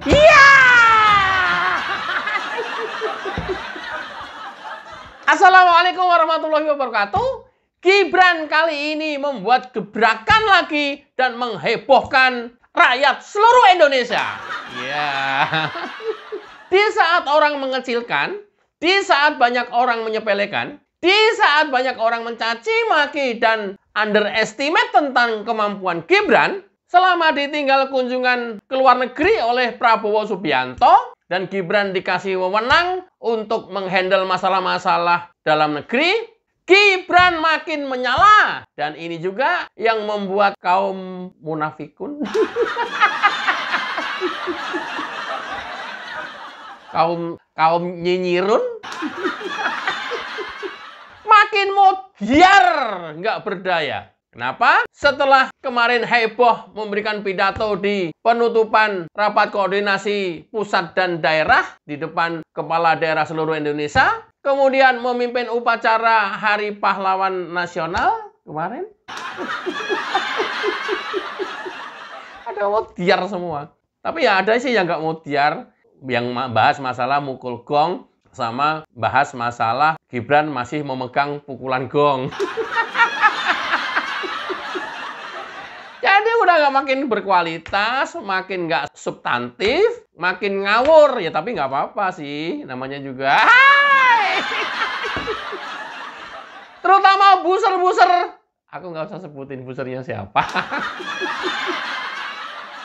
Iya! Assalamualaikum warahmatullahi wabarakatuh. Gibran kali ini membuat gebrakan lagi dan menghebohkan rakyat seluruh Indonesia. Ya. Di saat orang mengecilkan, di saat banyak orang menyepelekan, di saat banyak orang mencaci maki dan underestimate tentang kemampuan Gibran, selama ditinggal kunjungan ke luar negeri oleh Prabowo Subianto, dan Gibran dikasih wewenang untuk menghandle masalah-masalah dalam negeri, Gibran makin menyala. Dan ini juga yang membuat kaum munafikun, kaum nyinyirun, makin modiar, nggak berdaya. Kenapa? Setelah kemarin heboh memberikan pidato di penutupan rapat koordinasi pusat dan daerah di depan kepala daerah seluruh Indonesia, kemudian memimpin upacara Hari Pahlawan Nasional kemarin. Ada modiar semua. Tapi ya ada sih yang nggak modiar, yang bahas masalah mukul gong sama bahas masalah Gibran masih memegang pukulan gong. Jadi udah nggak makin berkualitas, makin nggak substantif, makin ngawur. Ya tapi nggak apa-apa sih, namanya juga. Hai! Terutama buser-buser. Aku nggak usah sebutin busernya siapa.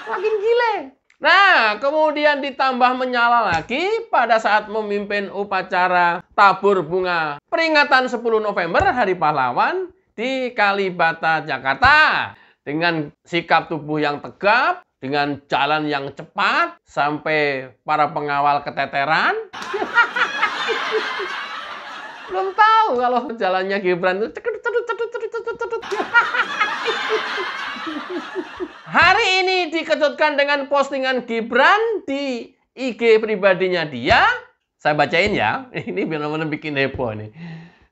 Makin gile. Nah, kemudian ditambah menyala lagi pada saat memimpin upacara tabur bunga peringatan 10 November Hari Pahlawan di Kalibata, Jakarta. Dengan sikap tubuh yang tegap, dengan jalan yang cepat, sampai para pengawal keteteran. Belum tahu kalau jalannya Gibran itu. Hari ini dikejutkan dengan postingan Gibran di IG pribadinya dia. Saya bacain ya. Ini benar-benar bikin heboh nih.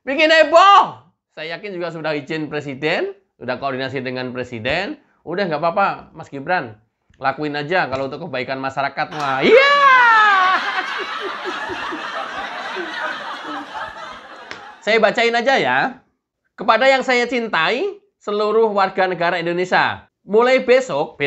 Bikin heboh. Saya yakin juga sudah izin presiden. Udah koordinasi dengan presiden, udah nggak apa-apa, Mas Gibran, lakuin aja kalau untuk kebaikan masyarakat. Wah, iya. Saya bacain aja ya. Kepada yang saya cintai, seluruh warga negara Indonesia, mulai besok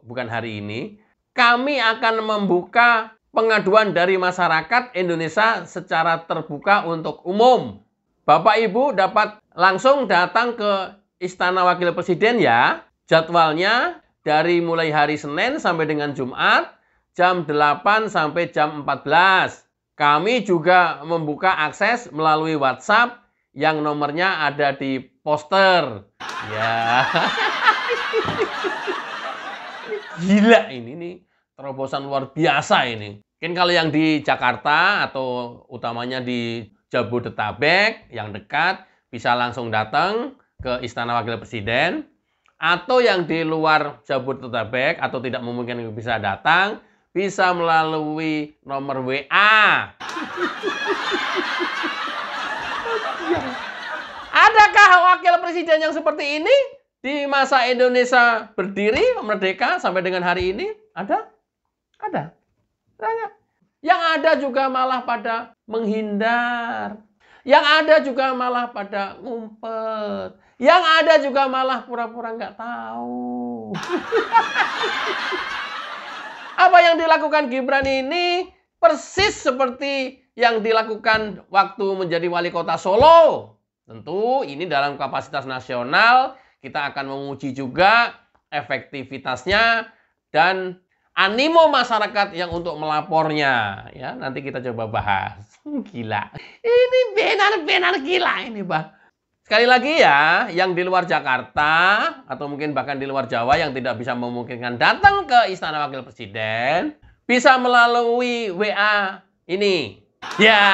bukan hari ini, kami akan membuka pengaduan dari masyarakat Indonesia secara terbuka untuk umum. Bapak Ibu dapat langsung datang ke Istana Wakil Presiden ya. Jadwalnya dari mulai hari Senin sampai dengan Jumat jam 8 sampai jam 14. Kami juga membuka akses melalui WhatsApp yang nomornya ada di poster. Ya. Gila ini nih, terobosan luar biasa ini. Mungkin kalau yang di Jakarta atau utamanya di Jabodetabek yang dekat bisa langsung datang ke Istana Wakil Presiden, atau yang di luar Jabodetabek atau tidak memungkinkan bisa datang, bisa melalui nomor WA. Adakah wakil presiden yang seperti ini di masa Indonesia berdiri merdeka sampai dengan hari ini? Ada? Ada. Ada. Yang ada juga malah pada menghindar. Yang ada juga malah pada ngumpet. Yang ada juga malah pura-pura nggak tahu. Apa yang dilakukan Gibran ini persis seperti yang dilakukan waktu menjadi wali kota Solo. Tentu ini dalam kapasitas nasional, kita akan menguji juga efektivitasnya dan animo masyarakat yang untuk melapornya. Ya, nanti kita coba bahas. Gila. Ini benar-benar gila ini, Bah. Sekali lagi ya, yang di luar Jakarta atau mungkin bahkan di luar Jawa yang tidak bisa memungkinkan datang ke Istana Wakil Presiden, bisa melalui WA ini. Ya.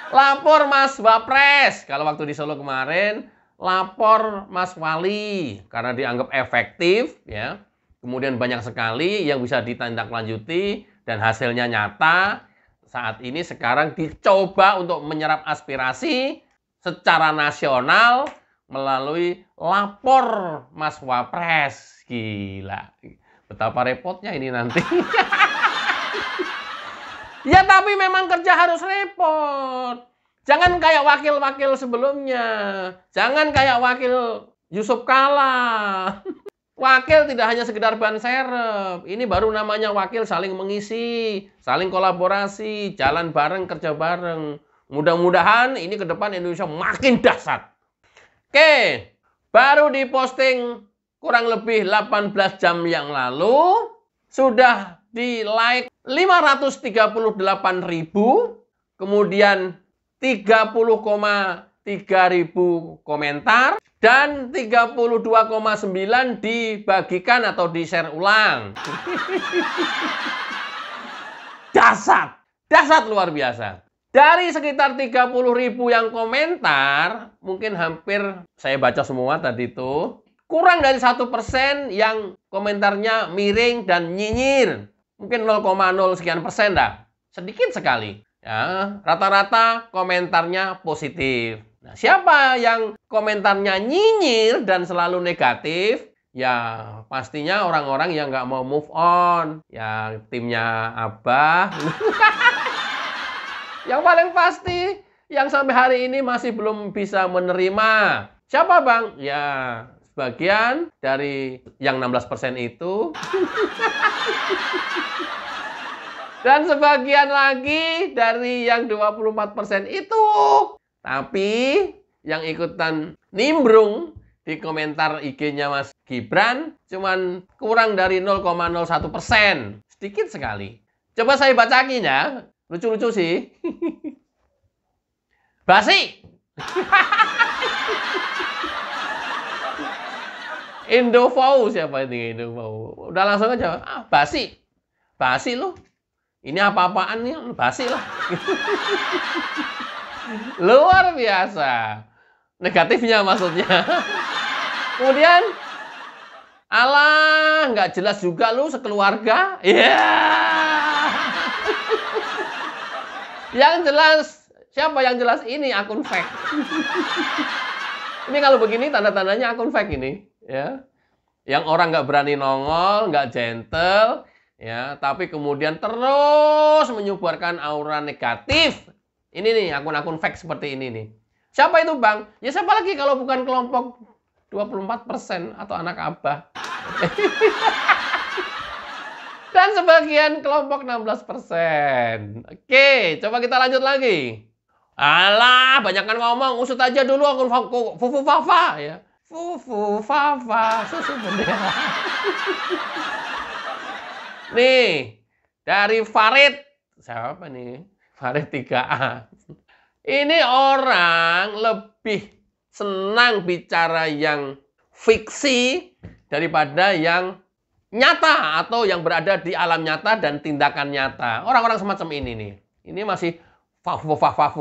Lapor Mas Wapres. Kalau waktu di Solo kemarin, lapor Mas Wali karena dianggap efektif ya. Kemudian banyak sekali yang bisa ditindaklanjuti dan hasilnya nyata. Saat ini sekarang dicoba untuk menyerap aspirasi secara nasional melalui lapor Mas Wapres. Gila. Betapa repotnya ini nanti. Ya tapi memang kerja harus repot. Jangan kayak wakil-wakil sebelumnya. Jangan kayak wakil Yusuf Kala. Wakil tidak hanya sekedar ban serep. Ini baru namanya wakil saling mengisi, saling kolaborasi, jalan bareng, kerja bareng. Mudah-mudahan ini ke depan Indonesia makin dahsyat. Oke, baru diposting kurang lebih 18 jam yang lalu. Sudah di-like 538.000, kemudian 30,3 ribu komentar, dan 32,9 dibagikan atau di-share ulang. Dahsyat luar biasa. Dari sekitar 30.000 yang komentar, mungkin hampir saya baca semua tadi itu, kurang dari 1% yang komentarnya miring dan nyinyir. Mungkin 0,0 sekian persen dah. Sedikit sekali. Ya, rata-rata komentarnya positif. Nah, siapa yang komentarnya nyinyir dan selalu negatif? Ya, pastinya orang-orang yang nggak mau move on. Ya, timnya Abah. Yang paling pasti, yang sampai hari ini masih belum bisa menerima. Siapa, Bang? Ya, sebagian dari yang 16% itu. Dan sebagian lagi dari yang 24% itu. Tapi yang ikutan nimbrung di komentar IG-nya Mas Gibran cuman kurang dari 0,01%. Sedikit sekali. Coba saya bacain ya. Lucu-lucu sih. Basi. Indofau siapa ini Indofau? Udah langsung aja. Ah, basi. Basi loh. Ini apa-apaan nih? Basi lah. Luar biasa. Negatifnya maksudnya. Kemudian, alah, nggak jelas juga lu sekeluarga. Iya. Yeah. Yang jelas, siapa yang jelas? Ini akun fake. Ini kalau begini tanda-tandanya akun fake ini. Ya. Yang orang nggak berani nongol, nggak gentle. Ya, tapi kemudian terus menyebarkan aura negatif. Ini nih, akun-akun fake seperti ini nih. Siapa itu, Bang? Ya siapa lagi kalau bukan kelompok 24% atau anak Abah. Dan sebagian kelompok 16%. Oke, coba kita lanjut lagi. Alah, banyakkan ngomong, usut aja dulu akun Fufu Fafa ya. Fufu Fafa, susu bendera. Nih, dari Farid. Siapa nih? Farid 3A. Ini orang lebih senang bicara yang fiksi daripada yang nyata atau yang berada di alam nyata dan tindakan nyata. Orang-orang semacam ini nih. Ini masih fufu fafa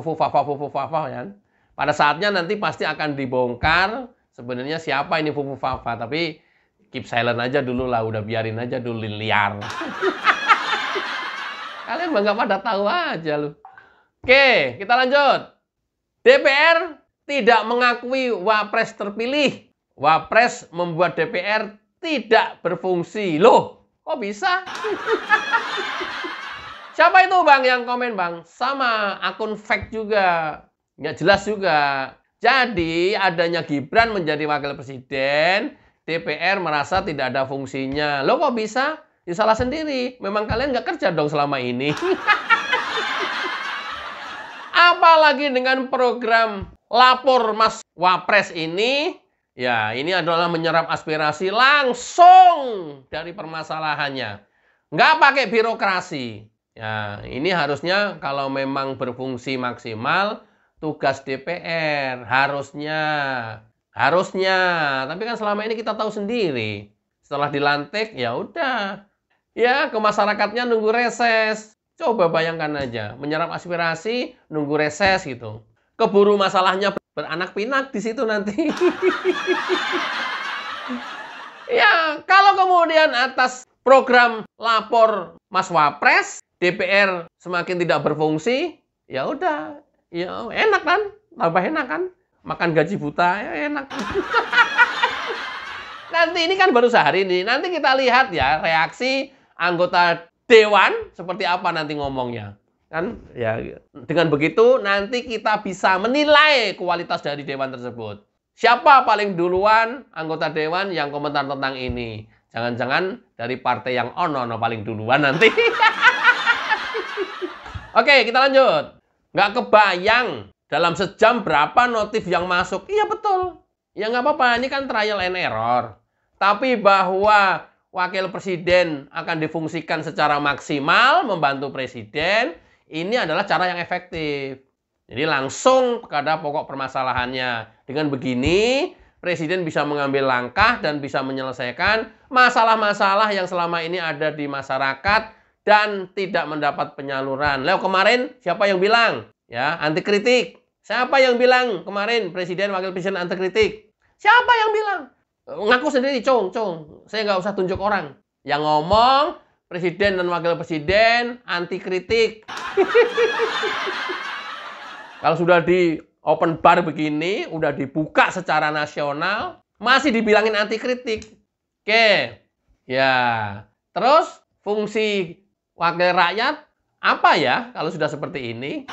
ya. Pada saatnya nanti pasti akan dibongkar sebenarnya siapa ini fufu fafa, tapi keep silent aja dulu lah, udah biarin aja dulu liar. Kalian bangga pada tahu aja lu. Oke, kita lanjut. DPR tidak mengakui Wapres terpilih. Wapres membuat DPR tidak berfungsi. Loh, kok bisa? Siapa itu, Bang, yang komen, Bang? Sama, akun fake juga. Nggak jelas juga. Jadi, adanya Gibran menjadi wakil presiden, DPR merasa tidak ada fungsinya. Loh, kok bisa? Ya salah sendiri. Memang kalian nggak kerja dong selama ini. Apalagi dengan program Lapor Mas Wapres ini, ya ini adalah menyerap aspirasi langsung dari permasalahannya. Nggak pakai birokrasi. Ya, ini harusnya kalau memang berfungsi maksimal, tugas DPR. Harusnya. Tapi kan selama ini kita tahu sendiri. Setelah dilantik, ya udah. Ya, ke masyarakatnya nunggu reses. Coba bayangkan aja, menyerap aspirasi, nunggu reses gitu. Keburu masalahnya beranak pinak di situ nanti. Ya, kalau kemudian atas program Lapor Mas Wapres, DPR semakin tidak berfungsi, ya udah, ya enak kan, tambah enak kan, makan gaji buta, ya enak. Nah nanti ini kan baru sehari ini. Nanti kita lihat ya reaksi anggota dewan seperti apa nanti ngomongnya. Kan ya dengan begitu nanti kita bisa menilai kualitas dari dewan tersebut. Siapa paling duluan anggota dewan yang komentar tentang ini? Jangan-jangan dari partai yang ono paling duluan nanti. Oke, kita lanjut. Nggak kebayang dalam sejam berapa notif yang masuk. Iya betul. Ya nggak apa-apa, ini kan trial and error. Tapi bahwa wakil presiden akan difungsikan secara maksimal membantu presiden, ini adalah cara yang efektif. Jadi langsung pada pokok permasalahannya. Dengan begini, presiden bisa mengambil langkah dan bisa menyelesaikan masalah-masalah yang selama ini ada di masyarakat dan tidak mendapat penyaluran. Leo kemarin siapa yang bilang? Ya, anti kritik. Siapa yang bilang kemarin presiden, wakil presiden anti kritik? Siapa yang bilang? Ngaku sendiri, Cung. Saya nggak usah tunjuk orang. Yang ngomong presiden dan wakil presiden anti kritik. Kalau sudah di open bar begini, udah dibuka secara nasional, masih dibilangin anti kritik. Oke. Ya. Terus fungsi wakil rakyat apa ya kalau sudah seperti ini?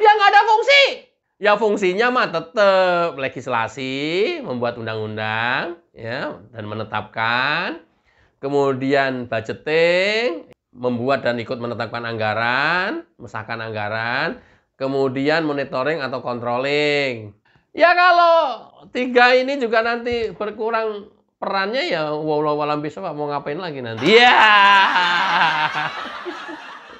Ya nggak ada fungsi. Ya fungsinya mah tetap legislasi, membuat undang-undang, ya, dan menetapkan. Kemudian budgeting, membuat dan ikut menetapkan anggaran, mesahkan anggaran. Kemudian monitoring atau controlling. Ya kalau tiga ini juga nanti berkurang perannya ya wallahu alam bishawab, mau ngapain lagi nanti? Ya.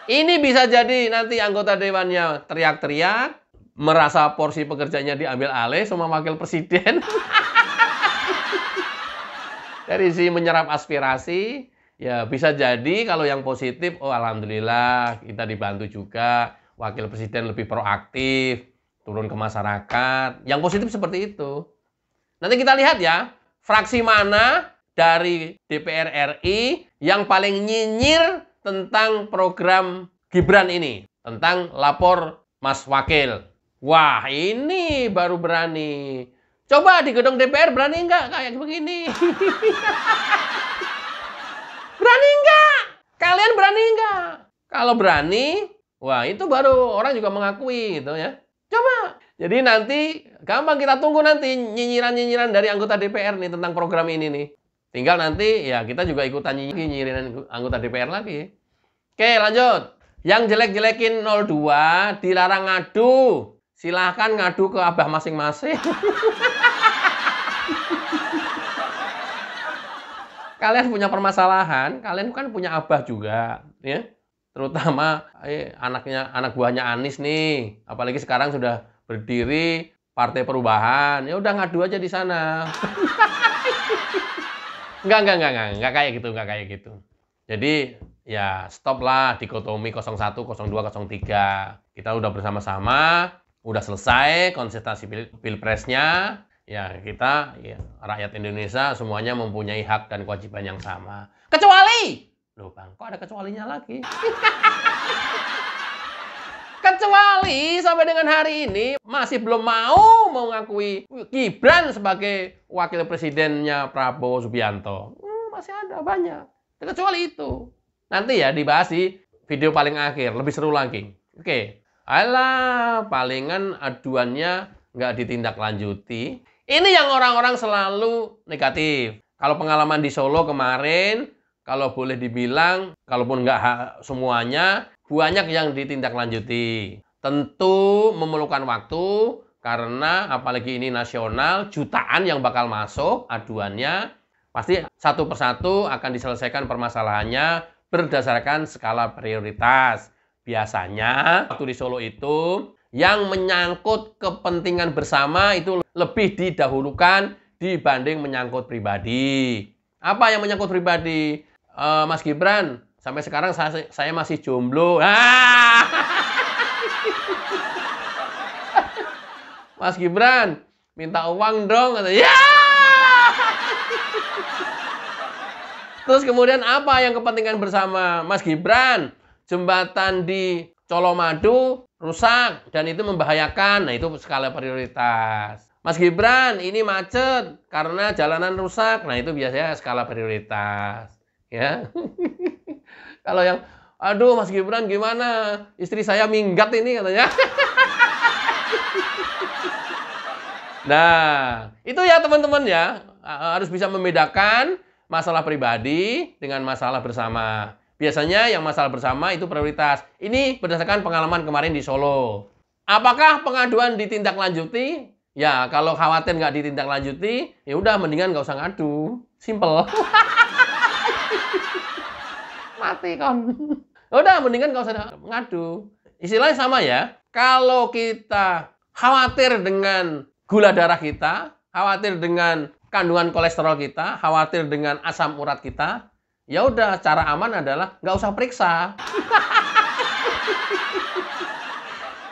Ini bisa jadi nanti anggota dewannya teriak-teriak, merasa porsi pekerjaannya diambil alih sama wakil presiden. Dari si menyerap aspirasi, ya bisa jadi kalau yang positif, oh alhamdulillah kita dibantu juga, wakil presiden lebih proaktif, turun ke masyarakat. Yang positif seperti itu. Nanti kita lihat ya, fraksi mana dari DPR RI yang paling nyinyir tentang program Gibran ini, tentang lapor Mas Wakil. Wah, ini baru berani. Coba di gedung DPR berani nggak kayak begini? Berani nggak? Kalian berani nggak? Kalau berani, wah itu baru orang juga mengakui gitu ya. Coba. Jadi nanti gampang, kita tunggu nanti nyinyiran-nyinyiran dari anggota DPR nih tentang program ini nih. Tinggal nanti ya kita juga ikutan nyinyirin anggota DPR lagi. Oke, lanjut. Yang jelek-jelekin 02 dilarang ngadu. Silahkan ngadu ke abah masing-masing. Kalian punya permasalahan, kalian kan punya abah juga, ya. Terutama anak buahnya Anies nih. Apalagi sekarang sudah berdiri Partai Perubahan. Ya udah ngadu aja di sana. Enggak kayak gitu. Jadi ya stop lah dikotomi 01, 02, 03. Kita udah bersama-sama, udah selesai konsultasi pilpresnya. Ya kita, ya, rakyat Indonesia semuanya mempunyai hak dan kewajiban yang sama. Kecuali, loh Bang, kok ada kecualinya lagi? Kecuali sampai dengan hari ini masih belum mau mengakui Gibran sebagai wakil presidennya Prabowo Subianto. Masih ada banyak. Kecuali itu. Nanti ya dibahas di video paling akhir. Lebih seru lagi. Oke. Alah, palingan aduannya nggak ditindaklanjuti. Ini yang orang-orang selalu negatif. Kalau pengalaman di Solo kemarin, kalau boleh dibilang, kalaupun nggak semuanya, banyak yang ditindaklanjuti. Tentu memerlukan waktu, karena apalagi ini nasional, jutaan yang bakal masuk aduannya. Pasti satu persatu akan diselesaikan permasalahannya berdasarkan skala prioritas. Biasanya waktu di Solo itu yang menyangkut kepentingan bersama itu lebih didahulukan dibanding menyangkut pribadi. Apa yang menyangkut pribadi? Mas Gibran, sampai sekarang saya masih jomblo. Mas Gibran, minta uang dong. Ya! Terus kemudian apa yang kepentingan bersama? Mas Gibran, jembatan di Colomadu rusak dan itu membahayakan. Nah, itu skala prioritas. Mas Gibran, ini macet karena jalanan rusak. Nah, itu biasanya skala prioritas. Ya. Kalau yang, aduh Mas Gibran gimana? Istri saya minggat ini katanya. Nah, itu ya teman-teman ya. Harus bisa membedakan masalah pribadi dengan masalah bersama. Biasanya yang masalah bersama itu prioritas. Ini berdasarkan pengalaman kemarin di Solo. Apakah pengaduan ditindaklanjuti? Ya, kalau khawatir nggak ditindaklanjuti, ya udah mendingan nggak usah ngadu. Simple. Mati kon. Udah mendingan nggak usah ngadu. Istilahnya sama ya. Kalau kita khawatir dengan gula darah kita, khawatir dengan kandungan kolesterol kita, khawatir dengan asam urat kita, ya udah cara aman adalah nggak usah periksa.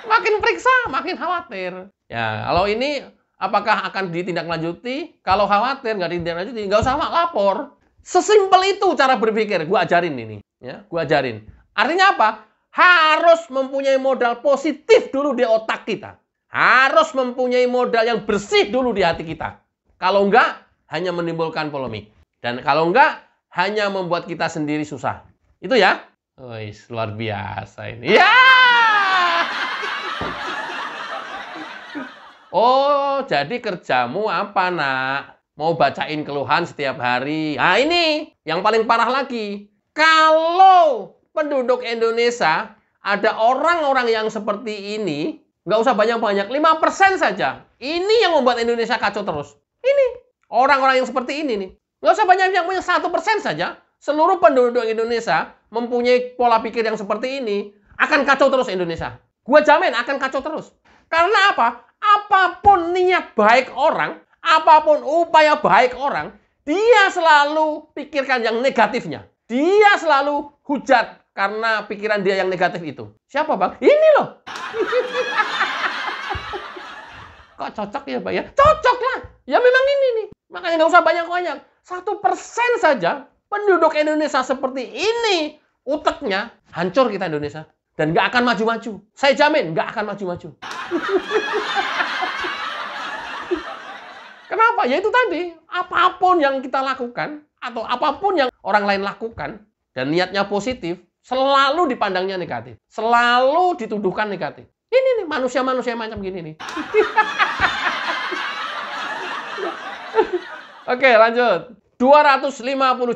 Makin periksa, makin khawatir. Ya, kalau ini apakah akan ditindaklanjuti? Kalau khawatir nggak ditindaklanjuti, nggak usah lapor. Sesimpel itu cara berpikir. Gue ajarin ini. Ya, gue ajarin. Artinya apa? Harus mempunyai modal positif dulu di otak kita. Harus mempunyai modal yang bersih dulu di hati kita. Kalau enggak, hanya menimbulkan polemik. Dan kalau enggak, hanya membuat kita sendiri susah. Itu ya. Wih, luar biasa ini. Ya! Oh, jadi kerjamu apa, nak? Mau bacain keluhan setiap hari. Nah, ini yang paling parah lagi. Kalau penduduk Indonesia ada orang-orang yang seperti ini, nggak usah banyak-banyak, 5% saja. Ini yang membuat Indonesia kacau terus. Ini, orang-orang yang seperti ini nih. Nggak usah banyak-banyak, 1% saja. Seluruh penduduk Indonesia mempunyai pola pikir yang seperti ini, akan kacau terus Indonesia. Gua jamin akan kacau terus. Karena apa? Apapun niat baik orang, apapun upaya baik orang, dia selalu pikirkan yang negatifnya. Dia selalu hujat karena pikiran dia yang negatif itu. Siapa, Bang? Ini loh. Kok cocok ya, Bang? Ya? Cocok lah. Ya memang ini nih. Makanya nggak usah banyak-banyak. 1% saja penduduk Indonesia seperti ini, uteknya, hancur kita Indonesia. Dan nggak akan maju-maju. Saya jamin nggak akan maju-maju. Kenapa? Ya itu tadi. Apapun yang kita lakukan, atau apapun yang orang lain lakukan, dan niatnya positif, selalu dipandangnya negatif. Selalu dituduhkan negatif. Ini nih, manusia-manusia macam gini nih. Oke, lanjut. 250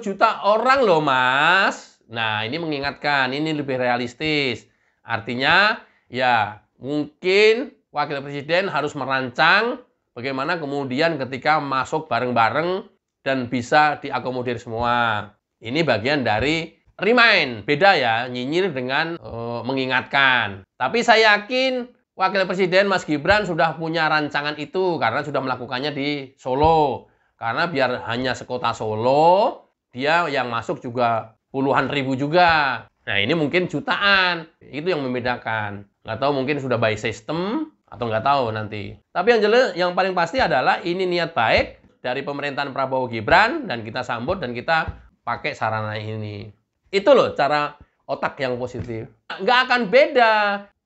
juta orang loh, Mas. Nah, ini mengingatkan, ini lebih realistis. Artinya, ya mungkin Wakil Presiden harus merancang bagaimana kemudian ketika masuk bareng-bareng dan bisa diakomodir semua. Ini bagian dari remind, beda ya, nyinyir dengan mengingatkan. Tapi saya yakin Wakil Presiden Mas Gibran sudah punya rancangan itu karena sudah melakukannya di Solo. Karena biar hanya sekota Solo, dia yang masuk juga puluhan ribu juga. Nah, ini mungkin jutaan. Itu yang membedakan. Nggak tahu mungkin sudah by system atau nggak tahu nanti. Tapi yang jelas, yang paling pasti adalah ini niat baik dari pemerintahan Prabowo Gibran dan kita sambut dan kita pakai sarana ini. Itu loh cara otak yang positif. Nggak akan beda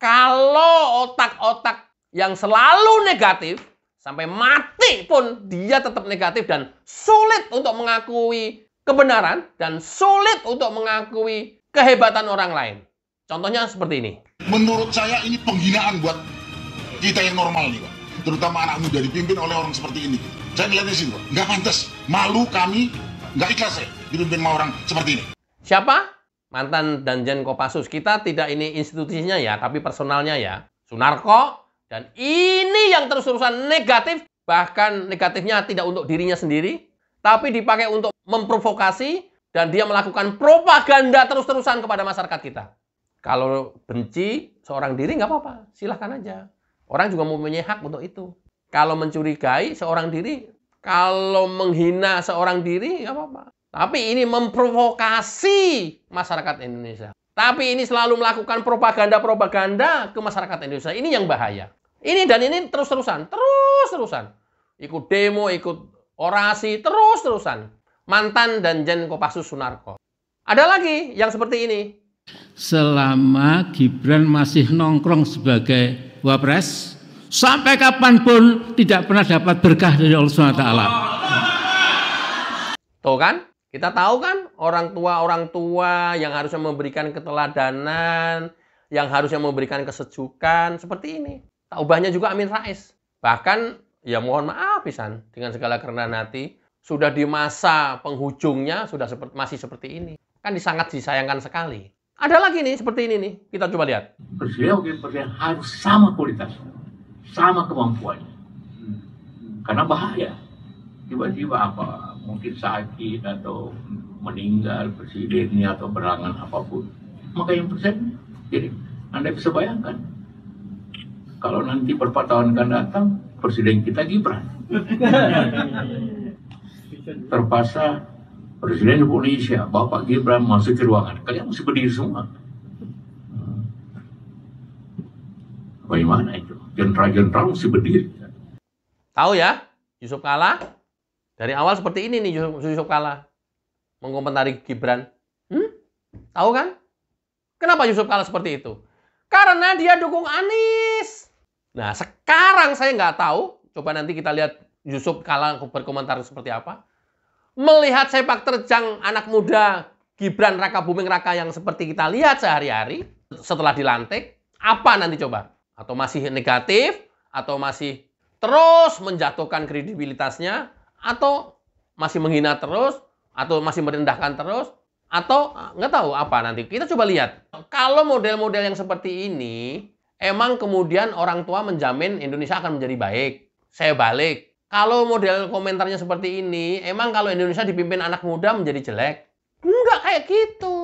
kalau otak-otak yang selalu negatif sampai mati pun dia tetap negatif dan sulit untuk mengakui kebenaran dan sulit untuk mengakui kehebatan orang lain. Contohnya seperti ini. Menurut saya ini penghinaan buat kita yang normal nih, Pak. Terutama anak muda dipimpin oleh orang seperti ini. Saya ngeliatnya sih, Pak. Nggak pantas. Malu kami, nggak ikhlas saya dipimpin sama orang seperti ini. Siapa? Mantan Danjen Kopassus. Kita tidak ini institusinya ya, tapi personalnya ya. Sunarko. Dan ini yang terus-terusan negatif. Bahkan negatifnya tidak untuk dirinya sendiri. Tapi dipakai untuk memprovokasi. Dan dia melakukan propaganda terus-terusan kepada masyarakat kita. Kalau benci seorang diri nggak apa-apa, silahkan aja. Orang juga mempunyai hak untuk itu. Kalau mencurigai seorang diri, kalau menghina seorang diri nggak apa-apa. Tapi ini memprovokasi masyarakat Indonesia. Tapi ini selalu melakukan propaganda-propaganda ke masyarakat Indonesia. Ini yang bahaya. Ini dan ini terus-terusan, terus-terusan. Ikut demo, ikut orasi, terus-terusan. Mantan Danjen Kopassus Sunarko. Ada lagi yang seperti ini. Selama Gibran masih nongkrong sebagai wapres, sampai kapanpun tidak pernah dapat berkah dari Allah SWT. Tuh kan, kita tahu kan orang tua yang harusnya memberikan keteladanan, yang harusnya memberikan kesejukan seperti ini. Tak ubahnya juga Amin Rais. Bahkan ya mohon maaf pisan dengan segala kerendahan hati, sudah di masa penghujungnya sudah masih seperti ini. Kan sangat disayangkan sekali. Ada lagi nih seperti ini nih, kita coba lihat. Presiden harus sama kualitas, sama kemampuannya. Karena bahaya. Tiba-tiba apa, mungkin sakit atau meninggal presidennya atau berangan apapun. Maka yang presiden, jadi Anda bisa bayangkan. Kalau nanti beberapa tahun akan datang, presiden kita Gibran. Terpaksa Presiden Indonesia, Bapak Gibran masuk ke ruangan. Kalian mesti berdiri semua. Bagaimana itu? Jenderal-jenderal mesti berdiri. Tahu ya, Yusuf Kalla? Dari awal seperti ini nih Yusuf Kalla. Mengomentari Gibran. Tahu kan? Kenapa Yusuf Kalla seperti itu? Karena dia dukung Anies. Nah, sekarang saya nggak tahu. Coba nanti kita lihat Yusuf Kalla berkomentar seperti apa. Melihat sepak terjang anak muda Gibran Rakabuming Raka yang seperti kita lihat sehari-hari setelah dilantik, apa nanti coba? Atau masih negatif? Atau masih terus menjatuhkan kredibilitasnya? Atau masih menghina terus? Atau masih merendahkan terus? Atau nggak tahu apa nanti. Kita coba lihat. Kalau model-model yang seperti ini, emang kemudian orang tua menjamin Indonesia akan menjadi baik. Saya balik. Kalau model komentarnya seperti ini, emang kalau Indonesia dipimpin anak muda menjadi jelek? Enggak kayak gitu.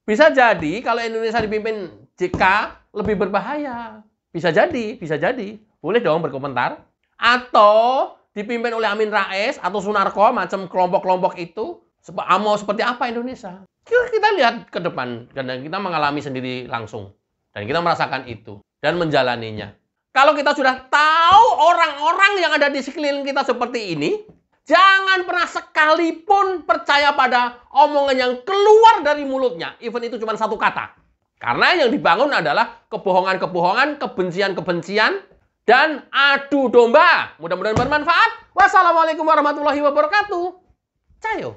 Bisa jadi kalau Indonesia dipimpin JK lebih berbahaya. Bisa jadi, bisa jadi. Boleh dong berkomentar. Atau dipimpin oleh Amin Rais atau Sunarko, macam kelompok-kelompok itu, mau seperti apa Indonesia? Kita lihat ke depan, dan kita mengalami sendiri langsung. Dan kita merasakan itu, dan menjalaninya. Kalau kita sudah tahu orang-orang yang ada di sekeliling kita seperti ini, jangan pernah sekalipun percaya pada omongan yang keluar dari mulutnya. Even itu cuma satu kata. Karena yang dibangun adalah kebohongan-kebohongan, kebencian-kebencian, dan adu domba. Mudah-mudahan bermanfaat. Wassalamualaikum warahmatullahi wabarakatuh. Cayo.